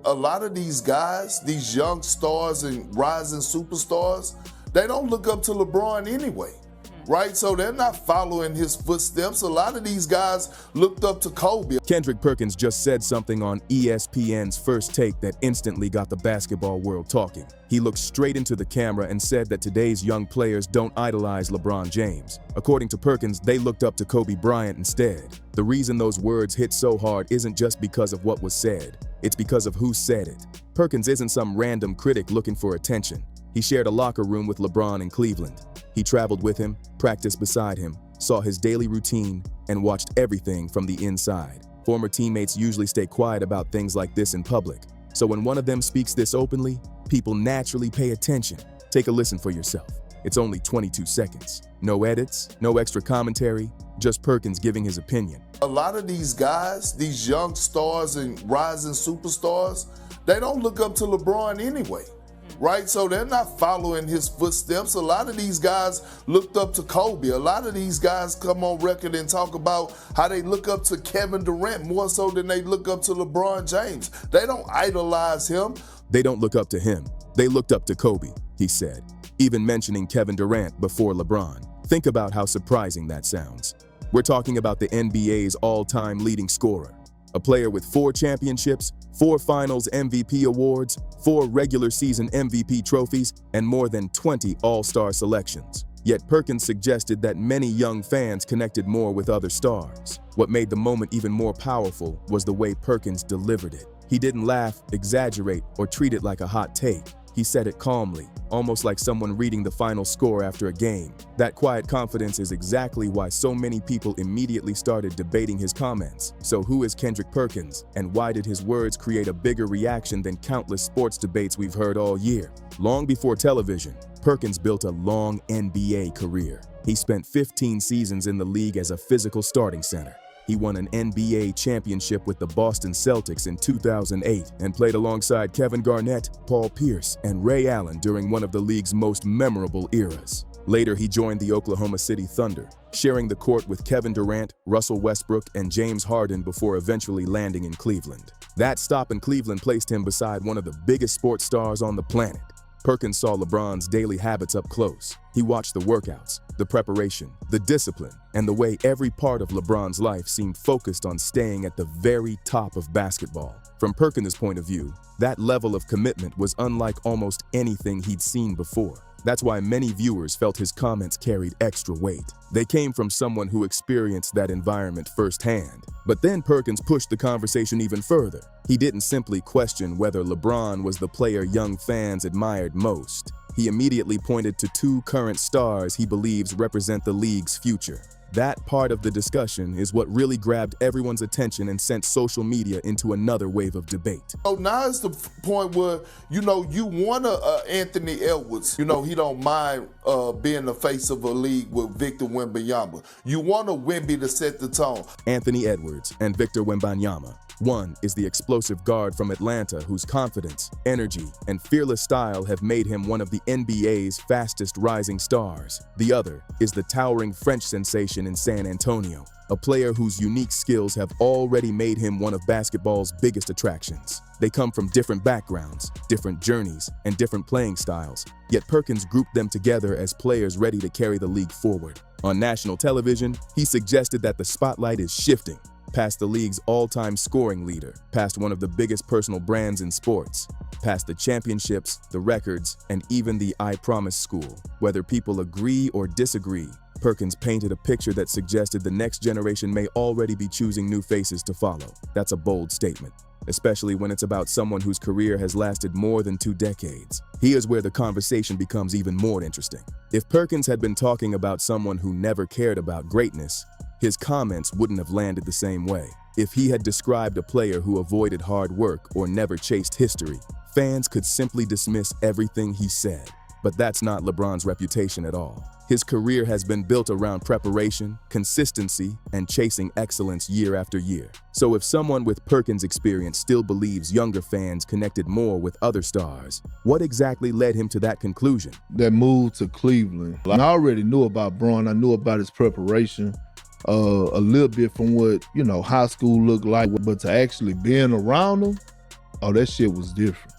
a lot of these guys, these young stars and rising superstars, they don't look up to LeBron anyway, right? So they're not following his footsteps. A lot of these guys looked up to Kobe. Kendrick Perkins just said something on ESPN's First Take that instantly got the basketball world talking. He looked straight into the camera and said that today's young players don't idolize LeBron James. According to Perkins, they looked up to Kobe Bryant instead. The reason those words hit so hard isn't just because of what was said. It's because of who said it. Perkins isn't some random critic looking for attention. He shared a locker room with LeBron in Cleveland. He traveled with him, practiced beside him, saw his daily routine, and watched everything from the inside. Former teammates usually stay quiet about things like this in public. So when one of them speaks this openly, people naturally pay attention. Take a listen for yourself. It's only 22 seconds. No edits, no extra commentary, just Perkins giving his opinion. A lot of these guys, these young stars and rising superstars, they don't look up to LeBron anyway, right? So they're not following his footsteps. A lot of these guys looked up to Kobe. A lot of these guys come on record and talk about how they look up to Kevin Durant more so than they look up to LeBron James. They don't idolize him. They don't look up to him. They looked up to Kobe, he said, even mentioning Kevin Durant before LeBron. Think about how surprising that sounds. We're talking about the NBA's all-time leading scorer, a player with 4 championships, 4 Finals MVP awards, 4 regular season MVP trophies, and more than 20 All-Star selections. Yet Perkins suggested that many young fans connected more with other stars. What made the moment even more powerful was the way Perkins delivered it. He didn't laugh, exaggerate, or treat it like a hot take. He said it calmly, almost like someone reading the final score after a game. That quiet confidence is exactly why so many people immediately started debating his comments. So who is Kendrick Perkins, and why did his words create a bigger reaction than countless sports debates we've heard all year? Long before television, Perkins built a long NBA career. He spent 15 seasons in the league as a physical starting center. He won an NBA championship with the Boston Celtics in 2008 and played alongside Kevin Garnett, Paul Pierce, and Ray Allen during one of the league's most memorable eras. Later, he joined the Oklahoma City Thunder, sharing the court with Kevin Durant, Russell Westbrook, and James Harden before eventually landing in Cleveland. That stop in Cleveland placed him beside one of the biggest sports stars on the planet. Perkins saw LeBron's daily habits up close. He watched the workouts, the preparation, the discipline, and the way every part of LeBron's life seemed focused on staying at the very top of basketball. From Perkins' point of view, that level of commitment was unlike almost anything he'd seen before. That's why many viewers felt his comments carried extra weight. They came from someone who experienced that environment firsthand. But then Perkins pushed the conversation even further. He didn't simply question whether LeBron was the player young fans admired most. He immediately pointed to 2 current stars he believes represent the league's future. That part of the discussion is what really grabbed everyone's attention and sent social media into another wave of debate. So now is the point where, you want Anthony Edwards. He don't mind being the face of a league with Victor Wembanyama. You want a Wemby to set the tone. Anthony Edwards and Victor Wembanyama. One is the explosive guard from Atlanta whose confidence, energy, and fearless style have made him one of the NBA's fastest rising stars. The other is the towering French sensation in San Antonio, a player whose unique skills have already made him one of basketball's biggest attractions. They come from different backgrounds, different journeys, and different playing styles, yet Perkins grouped them together as players ready to carry the league forward. On national television, he suggested that the spotlight is shifting past the league's all-time scoring leader, past one of the biggest personal brands in sports, past the championships, the records, and even the I Promise school. Whether people agree or disagree, Perkins painted a picture that suggested the next generation may already be choosing new faces to follow. That's a bold statement, especially when it's about someone whose career has lasted more than 2 decades. Here's where the conversation becomes even more interesting. If Perkins had been talking about someone who never cared about greatness, his comments wouldn't have landed the same way. If he had described a player who avoided hard work or never chased history, fans could simply dismiss everything he said. But that's not LeBron's reputation at all. His career has been built around preparation, consistency, and chasing excellence year after year. So if someone with Perkins' experience still believes younger fans connected more with other stars, what exactly led him to that conclusion? That move to Cleveland. I already knew about Bron. I knew about his preparation. A little bit from what, high school looked like, but to actually being around him, oh, that shit was different.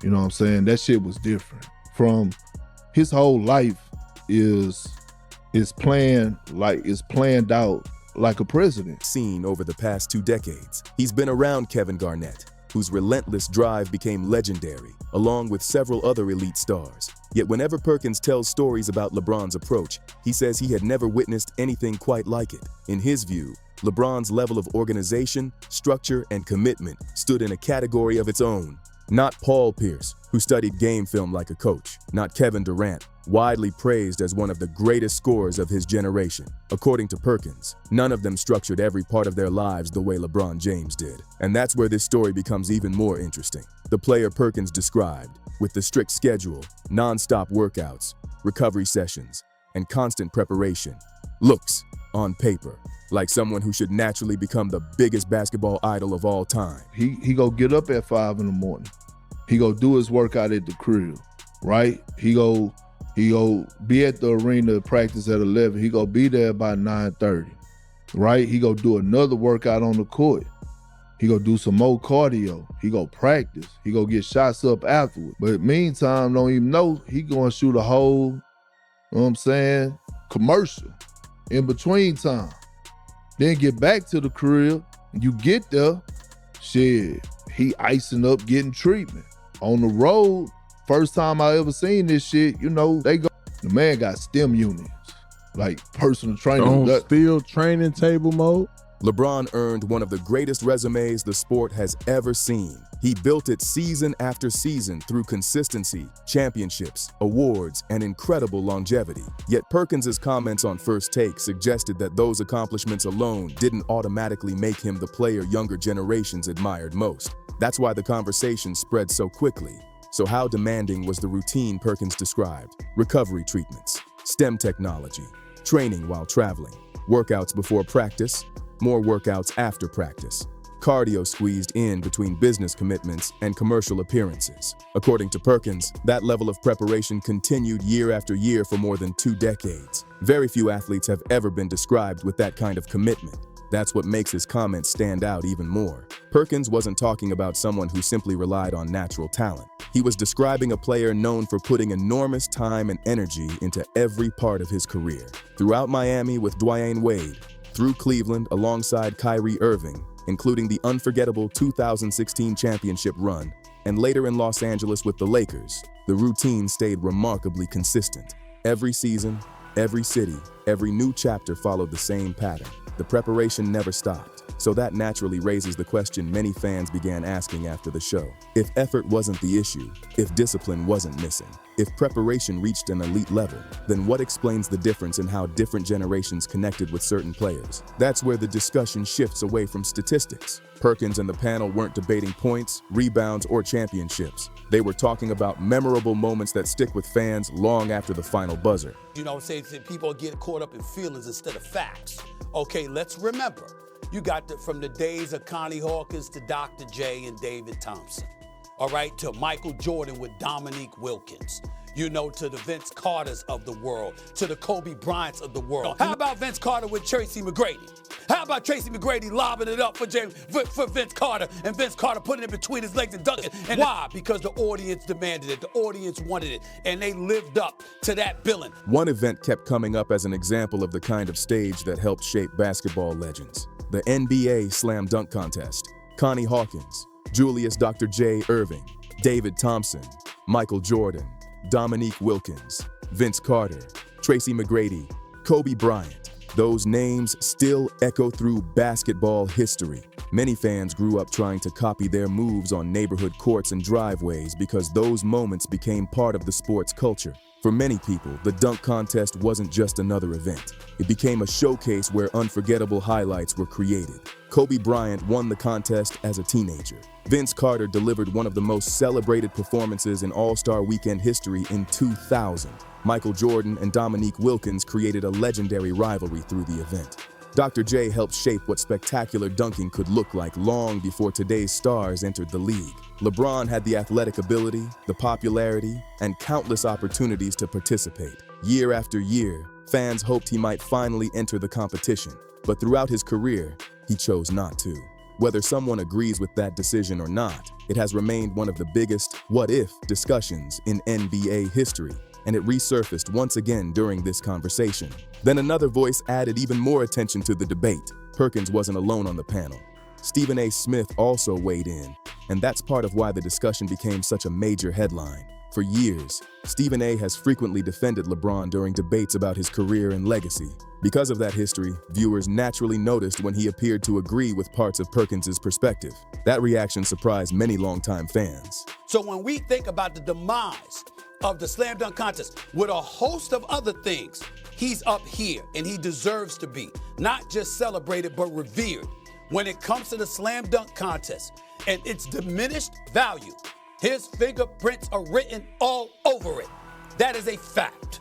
You know what I'm saying? That shit was different. From his whole life is planned out like a president. Seen over the past 2 decades, he's been around Kevin Garnett, whose relentless drive became legendary, along with several other elite stars. Yet whenever Perkins tells stories about LeBron's approach, he says he had never witnessed anything quite like it. In his view, LeBron's level of organization, structure, and commitment stood in a category of its own. Not Paul Pierce, who studied game film like a coach. Not Kevin Durant, widely praised as one of the greatest scorers of his generation. According to Perkins, none of them structured every part of their lives the way LeBron James did. And that's where this story becomes even more interesting. The player Perkins described, with the strict schedule, non-stop workouts, recovery sessions, and constant preparation, looks, on paper, like someone who should naturally become the biggest basketball idol of all time. He go get up at 5 in the morning. He go do his workout at the crib, right? He go be at the arena practice at 11. He go be there by 9:30, right? He go do another workout on the court. He go do some more cardio. He go practice. He go get shots up afterwards. But meantime, don't even know he gonna shoot a whole, you know what I'm saying, commercial in between time. Then get back to the crib. You get there, shit, he icing up getting treatment. On the road, first time I ever seen this shit, you know, the man got STEM units, like personal training. On steel training table mode. LeBron earned one of the greatest resumes the sport has ever seen. He built it season after season through consistency, championships, awards, and incredible longevity. Yet Perkins' comments on First Take suggested that those accomplishments alone didn't automatically make him the player younger generations admired most. That's why the conversation spread so quickly. So how demanding was the routine Perkins described? Recovery treatments, STEM technology, training while traveling, workouts before practice, more workouts after practice, cardio squeezed in between business commitments and commercial appearances. According to Perkins, that level of preparation continued year after year for more than 2 decades. Very few athletes have ever been described with that kind of commitment. That's what makes his comments stand out even more. Perkins wasn't talking about someone who simply relied on natural talent. He was describing a player known for putting enormous time and energy into every part of his career. Throughout Miami with Dwyane Wade, through Cleveland alongside Kyrie Irving, including the unforgettable 2016 championship run, and later in Los Angeles with the Lakers, the routine stayed remarkably consistent. Every season, every city, every new chapter followed the same pattern. The preparation never stopped. So that naturally raises the question many fans began asking after the show. If effort wasn't the issue, if discipline wasn't missing, if preparation reached an elite level, then what explains the difference in how different generations connected with certain players? That's where the discussion shifts away from statistics. Perkins and the panel weren't debating points, rebounds, or championships. They were talking about memorable moments that stick with fans long after the final buzzer. You know, say people get caught up in feelings instead of facts. Okay, let's remember. You got from the days of Connie Hawkins to Dr. J and David Thompson, all right, to Michael Jordan with Dominique Wilkins, you know, to the Vince Carters of the world, to the Kobe Bryants of the world. How about Vince Carter with Tracy McGrady? How about Tracy McGrady lobbing it up for Vince Carter and Vince Carter putting it between his legs and dunking? And why? Because the audience demanded it, the audience wanted it, and they lived up to that billing. One event kept coming up as an example of the kind of stage that helped shape basketball legends. The NBA Slam Dunk Contest. Connie Hawkins, Julius Dr. J. Irving, David Thompson, Michael Jordan, Dominique Wilkins, Vince Carter, Tracy McGrady, Kobe Bryant. Those names still echo through basketball history. Many fans grew up trying to copy their moves on neighborhood courts and driveways because those moments became part of the sport's culture. For many people, the dunk contest wasn't just another event. It became a showcase where unforgettable highlights were created. Kobe Bryant won the contest as a teenager. Vince Carter delivered one of the most celebrated performances in All-Star Weekend history in 2000. Michael Jordan and Dominique Wilkins created a legendary rivalry through the event. Dr. J helped shape what spectacular dunking could look like long before today's stars entered the league. LeBron had the athletic ability, the popularity, and countless opportunities to participate. Year after year, fans hoped he might finally enter the competition, but throughout his career, he chose not to. Whether someone agrees with that decision or not, it has remained one of the biggest what-if discussions in NBA history, and it resurfaced once again during this conversation. Then another voice added even more attention to the debate. Perkins wasn't alone on the panel. Stephen A. Smith also weighed in, and that's part of why the discussion became such a major headline. For years, Stephen A. has frequently defended LeBron during debates about his career and legacy. Because of that history, viewers naturally noticed when he appeared to agree with parts of Perkins' perspective. That reaction surprised many longtime fans. So when we think about the demise of the slam dunk contest, with a host of other things, he's up here and he deserves to be not just celebrated but revered. When it comes to the slam dunk contest and its diminished value, his fingerprints are written all over it. That is a fact,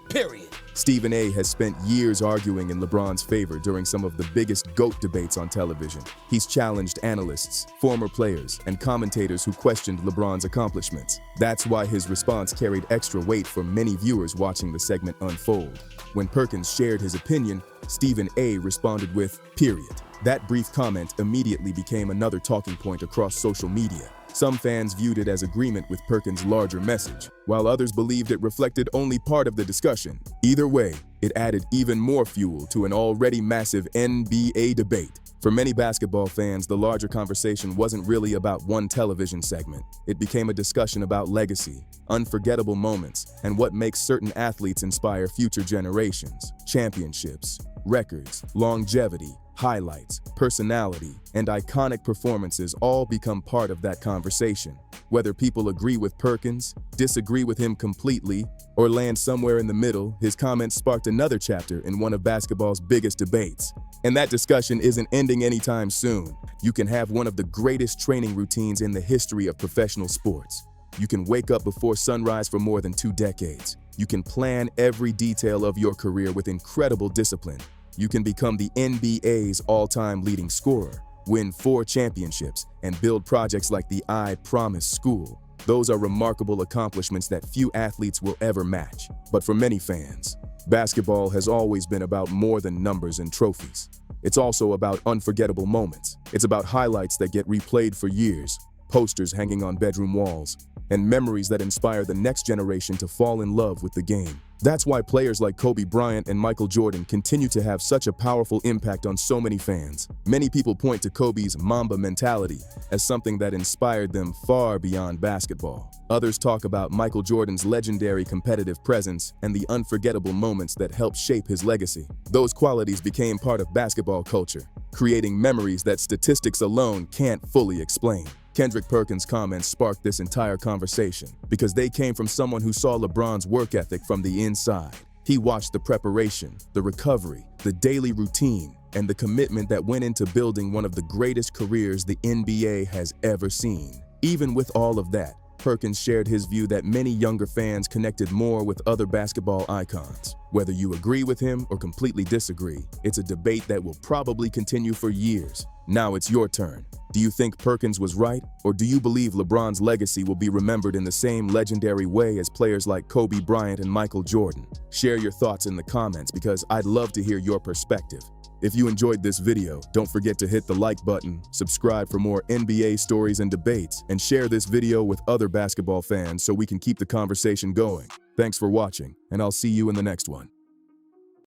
period. Stephen A. has spent years arguing in LeBron's favor during some of the biggest GOAT debates on television. He's challenged analysts, former players, and commentators who questioned LeBron's accomplishments. That's why his response carried extra weight for many viewers watching the segment unfold. When Perkins shared his opinion, Stephen A. responded with, "period." That brief comment immediately became another talking point across social media. Some fans viewed it as agreement with Perkins' larger message, while others believed it reflected only part of the discussion. Either way, it added even more fuel to an already massive NBA debate. For many basketball fans, the larger conversation wasn't really about one television segment. It became a discussion about legacy, unforgettable moments, and what makes certain athletes inspire future generations. Championships, records, longevity, highlights, personality, and iconic performances all become part of that conversation. Whether people agree with Perkins, disagree with him completely, or land somewhere in the middle, his comments sparked another chapter in one of basketball's biggest debates. And that discussion isn't ending anytime soon. You can have one of the greatest training routines in the history of professional sports. You can wake up before sunrise for more than 2 decades. You can plan every detail of your career with incredible discipline. You can become the NBA's all-time leading scorer, win 4 championships, and build projects like the I Promise School. Those are remarkable accomplishments that few athletes will ever match. But for many fans, basketball has always been about more than numbers and trophies. It's also about unforgettable moments. It's about highlights that get replayed for years, posters hanging on bedroom walls, and memories that inspire the next generation to fall in love with the game. That's why players like Kobe Bryant and Michael Jordan continue to have such a powerful impact on so many fans. Many people point to Kobe's Mamba mentality as something that inspired them far beyond basketball. Others talk about Michael Jordan's legendary competitive presence and the unforgettable moments that helped shape his legacy. Those qualities became part of basketball culture, creating memories that statistics alone can't fully explain. Kendrick Perkins' comments sparked this entire conversation because they came from someone who saw LeBron's work ethic from the inside. He watched the preparation, the recovery, the daily routine, and the commitment that went into building one of the greatest careers the NBA has ever seen. Even with all of that, Perkins shared his view that many younger fans connected more with other basketball icons. Whether you agree with him or completely disagree, it's a debate that will probably continue for years. Now it's your turn. Do you think Perkins was right, or do you believe LeBron's legacy will be remembered in the same legendary way as players like Kobe Bryant and Michael Jordan? Share your thoughts in the comments because I'd love to hear your perspective. If you enjoyed this video, don't forget to hit the like button, subscribe for more NBA stories and debates, and share this video with other basketball fans so we can keep the conversation going. Thanks for watching, and I'll see you in the next one.